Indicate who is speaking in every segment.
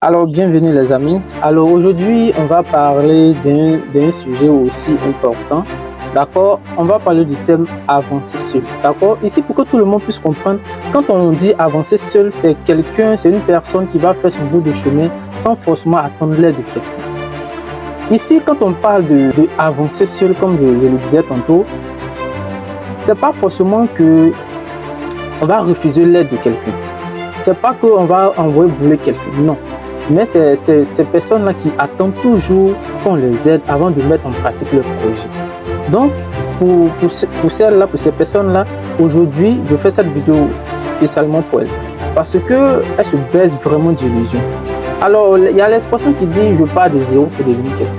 Speaker 1: Alors, bienvenue les amis. Alors, aujourd'hui, on va parler d'un sujet aussi important. D'accord? On va parler du thème avancer seul. D'accord? Ici, pour que tout le monde puisse comprendre, quand on dit avancer seul, c'est une personne qui va faire son bout de chemin sans forcément attendre l'aide de quelqu'un. Ici, quand on parle de avancer seul, comme je le disais tantôt, c'est pas forcément que on va refuser l'aide de quelqu'un. C'est pas qu'on va envoyer bouler quelqu'un. Non. Mais c'est ces personnes-là qui attendent toujours qu'on les aide avant de mettre en pratique leur projet. Donc, pour celles-là, pour ces personnes-là, aujourd'hui, je fais cette vidéo spécialement pour elles. Parce qu'elles se baissent vraiment d'illusions. Alors, il y a l'expression qui dit « je pars de zéro pour devenir quelqu'un ».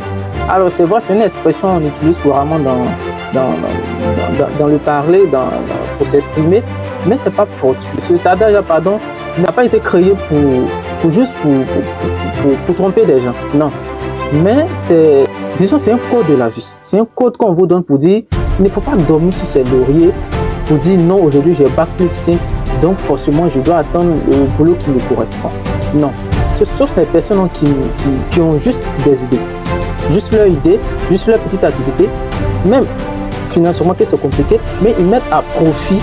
Speaker 1: Alors, c'est vrai, c'est une expression qu'on utilise couramment dans le parler, pour s'exprimer, mais ce n'est pas fortuit. Ce adage, pardon, n'a pas été créé pour tromper des gens, non. Mais c'est un code de la vie. C'est un code qu'on vous donne pour dire il ne faut pas dormir sur ses lauriers pour dire non, aujourd'hui j'ai bac plus 5, donc forcément je dois attendre le boulot qui me correspond. Non. Ce sont ces personnes qui ont juste des idées. Juste leur idée, juste leur petite activité. Même financièrement que c'est compliqué, mais ils mettent à profit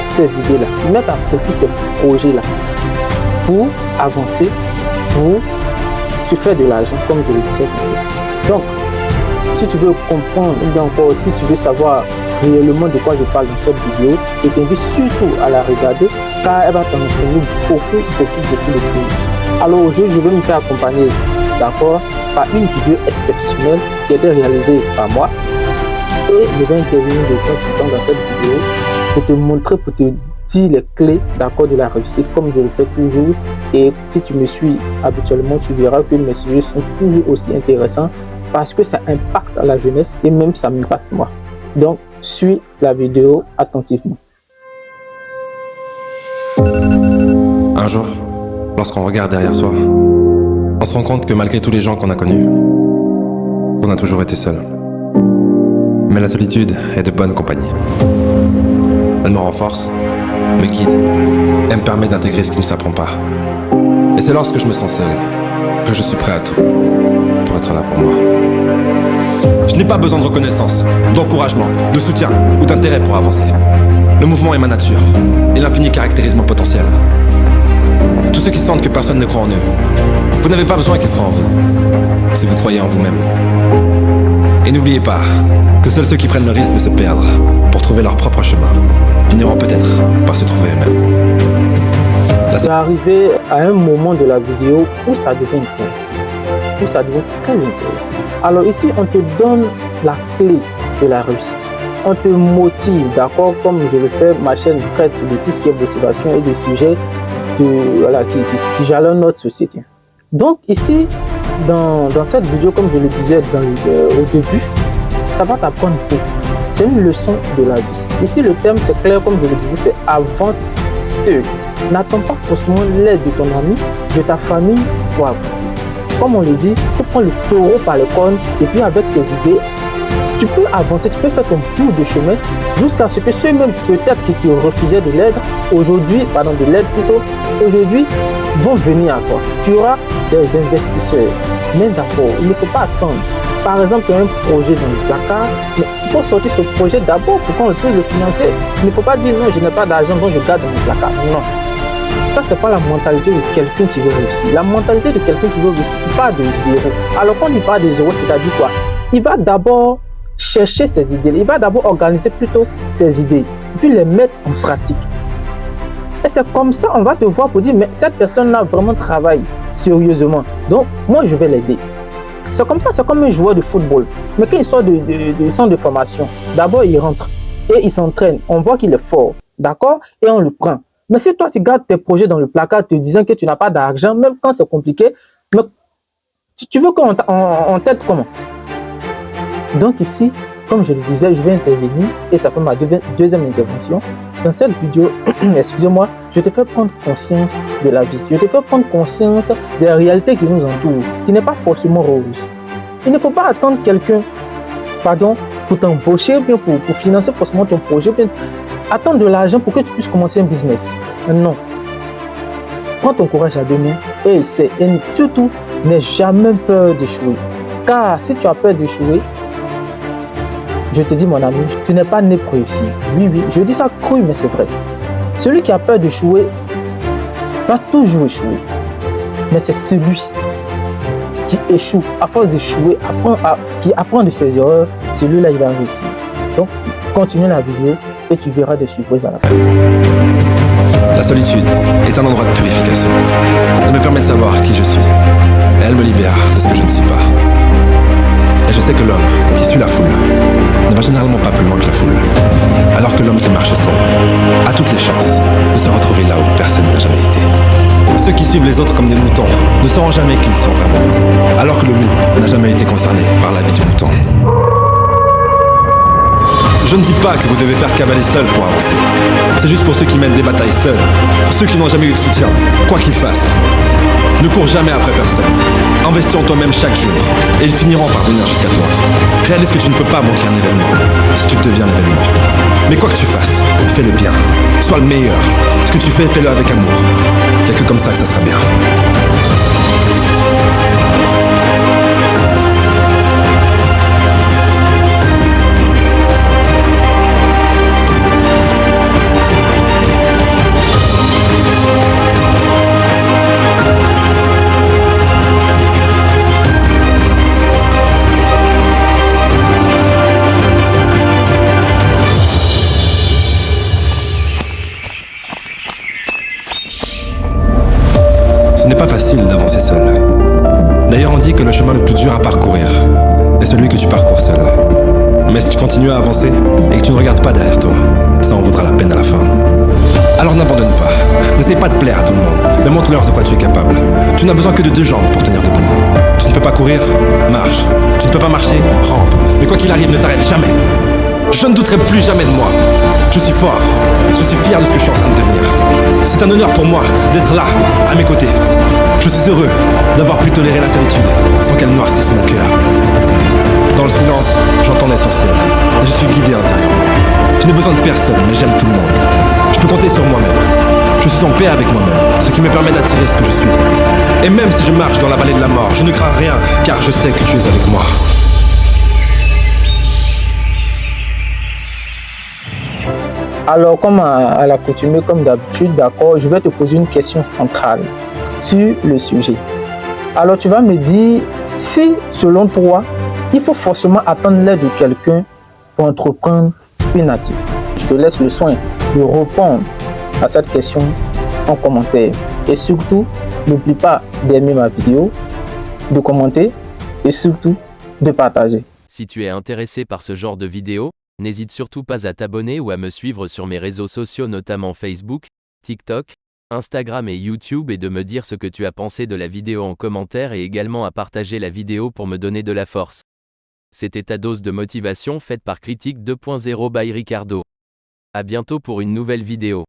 Speaker 1: ces idées-là. Ils mettent à profit ces projets-là pour avancer, pour se faire de l'argent, comme je le disais. Donc, si tu veux comprendre, ou encore si tu veux savoir réellement de quoi je parle dans cette vidéo, je t'invite surtout à la regarder, car elle va t'enseigner beaucoup de choses. Alors aujourd'hui, je vais me faire accompagner, d'accord, par une vidéo exceptionnelle qui a été réalisée par moi. Et je vais intervenir de temps en temps dans cette vidéo pour te montrer, pour te dire les clés, d'accord, de la réussite, comme je le fais toujours. Et si tu me suis habituellement, tu verras que mes sujets sont toujours aussi intéressants parce que ça impacte la jeunesse et même ça m'impacte moi. Donc, suis la vidéo attentivement.
Speaker 2: Un jour, lorsqu'on regarde derrière soi, on se rend compte que malgré tous les gens qu'on a connus, on a toujours été seul. Mais la solitude est de bonne compagnie. Elle me renforce, me guide et me permet d'intégrer ce qui ne s'apprend pas. Et c'est lorsque je me sens seul que je suis prêt à tout pour être là pour moi. Je n'ai pas besoin de reconnaissance, d'encouragement, de soutien ou d'intérêt pour avancer. Le mouvement est ma nature et l'infini caractérise mon potentiel. Tous ceux qui sentent que personne ne croit en eux, vous n'avez pas besoin qu'ils croient en vous, si vous croyez en vous-même. Et n'oubliez pas que seuls ceux qui prennent le risque de se perdre pour trouver leur propre chemin finiront peut-être par se trouver eux-mêmes.
Speaker 1: C'est arrivé à un moment de la vidéo où ça devient intéressant, où ça devient très intéressant. Alors ici, on te donne la clé de la réussite. On te motive, d'accord, comme je le fais, ma chaîne traite de tout ce qui est motivation et de sujets qui jalonnent notre société. Donc ici, dans cette vidéo, comme je le disais au début, ça va t'apprendre beaucoup. C'est une leçon de la vie. Ici, le thème, c'est clair, comme je le disais, c'est avance seul. N'attends pas forcément l'aide de ton ami, de ta famille pour avancer. Comme on le dit, tu prends le taureau par les cornes et puis avec tes idées, tu peux avancer, tu peux faire ton bout de chemin jusqu'à ce que ceux-mêmes peut-être qui te refusaient de l'aide, aujourd'hui vont venir à toi. Tu auras des investisseurs. Mais d'accord, il ne faut pas attendre. Par exemple, tu as un projet dans le placard, mais il faut sortir ce projet d'abord pour qu'on puisse le financer. Il ne faut pas dire non, je n'ai pas d'argent, donc je garde dans mon placard. Non. Ça, ce n'est pas la mentalité de quelqu'un qui veut réussir. La mentalité de quelqu'un qui veut réussir, il part de zéro. Alors, quand il part de zéro, c'est-à-dire quoi? Il va d'abord chercher ses idées, il va d'abord organiser plutôt ses idées, puis les mettre en pratique. Et c'est comme ça, on va te voir pour dire, mais cette personne-là vraiment travaille sérieusement. Donc, moi, je vais l'aider. C'est comme ça, c'est comme un joueur de football. Mais quand il sort du centre de formation, d'abord, il rentre et il s'entraîne. On voit qu'il est fort, d'accord? Et on le prend. Mais si toi, tu gardes tes projets dans le placard, te disant que tu n'as pas d'argent, même quand c'est compliqué, mais tu veux qu'on t'aide comment? Donc ici, comme je le disais, je vais intervenir et ça fait ma deuxième intervention. Dans cette vidéo, excusez-moi, je te fais prendre conscience de la vie. Je te fais prendre conscience des réalités qui nous entourent, qui n'est pas forcément rose. Il ne faut pas attendre quelqu'un, pour t'embaucher, bien pour financer forcément ton projet, bien attendre de l'argent pour que tu puisses commencer un business. Non. Prends ton courage à deux mains et essaie. Et surtout, n'aie jamais peur d'échouer. Car si tu as peur d'échouer, je te dis mon ami, tu n'es pas né pour réussir. Oui, oui, je dis ça cru, mais c'est vrai. Celui qui a peur d'échouer va toujours échouer. Mais c'est celui qui échoue, à force d'échouer, qui apprend de ses erreurs, celui-là, il va réussir. Donc, continue la vidéo et tu verras des surprises à la fin.
Speaker 2: La solitude est un endroit de purification. Elle me permet de savoir qui je suis. Et elle me libère de ce que je ne suis pas. Et je sais que l'homme qui suit la foule ne va généralement pas plus loin que la foule. Alors que l'homme qui marche seul a toutes les chances de se retrouver là où personne n'a jamais été. Ceux qui suivent les autres comme des moutons ne sauront jamais qui ils sont vraiment. Alors que le loup n'a jamais été concerné par la vie du mouton. Je ne dis pas que vous devez faire cavaler seul pour avancer. C'est juste pour ceux qui mènent des batailles seuls. Ceux qui n'ont jamais eu de soutien, quoi qu'ils fassent. Ne cours jamais après personne. Investis en toi-même chaque jour. Et ils finiront par venir jusqu'à toi. Réalise que tu ne peux pas manquer un événement si tu deviens l'événement. Mais quoi que tu fasses, fais-le bien. Sois le meilleur. Ce que tu fais, fais-le avec amour. Il n'y a que comme ça que ça sera bien. Ce n'est pas facile d'avancer seul. D'ailleurs, on dit que le chemin le plus dur à parcourir est celui que tu parcours seul. Mais si tu continues à avancer et que tu ne regardes pas derrière toi, ça en vaudra la peine à la fin. Alors n'abandonne pas. N'essaie pas de plaire à tout le monde, mais montre-leur de quoi tu es capable. Tu n'as besoin que de 2 jambes pour tenir debout. Tu ne peux pas courir, marche. Tu ne peux pas marcher, rampe. Mais quoi qu'il arrive, ne t'arrête jamais. Je ne douterai plus jamais de moi. Je suis fort. Je suis fier de ce que je suis en train de devenir. C'est un honneur pour moi d'être là, à mes côtés. Je suis heureux d'avoir pu tolérer la solitude sans qu'elle noircisse mon cœur. Dans le silence, j'entends l'essentiel et je suis guidé intérieurement. Je n'ai besoin de personne, mais j'aime tout le monde. Je peux compter sur moi-même. Je suis en paix avec moi-même, ce qui me permet d'attirer ce que je suis. Et même si je marche dans la vallée de la mort, je ne crains rien, car je sais que tu es avec moi.
Speaker 1: Alors, comme à l'accoutumée, comme d'habitude, d'accord, je vais te poser une question centrale sur le sujet. Alors, tu vas me dire si, selon toi, il faut forcément attendre l'aide de quelqu'un pour entreprendre une activité. Je te laisse le soin de répondre à cette question en commentaire. Et surtout, n'oublie pas d'aimer ma vidéo, de commenter et surtout de partager.
Speaker 3: Si tu es intéressé par ce genre de vidéo, n'hésite surtout pas à t'abonner ou à me suivre sur mes réseaux sociaux, notamment Facebook, TikTok, Instagram et YouTube, et de me dire ce que tu as pensé de la vidéo en commentaire, et également à partager la vidéo pour me donner de la force. C'était ta dose de motivation faite par Critique 2.0 by Ricardo. À bientôt pour une nouvelle vidéo.